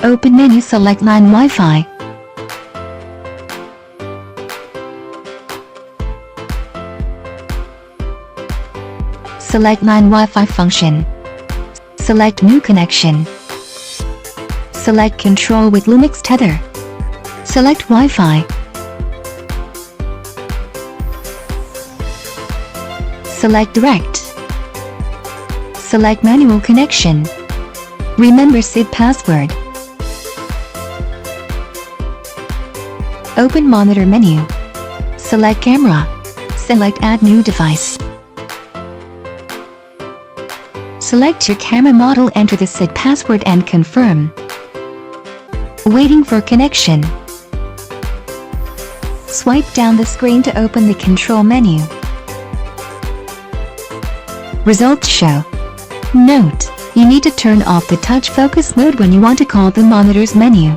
Open menu, select LAN Wi-Fi. Select LAN Wi-Fi function. Select new connection. Select control with Lumix tether. Select Wi-Fi. Select direct. Select manual connection. Remember SID password. Open monitor menu. Select camera. Select add new device. Select your camera model, enter the SID password and confirm. Waiting for connection. Swipe down the screen to open the control menu. Results show. Note: you need to turn off the touch focus mode when you want to call the monitor's menu.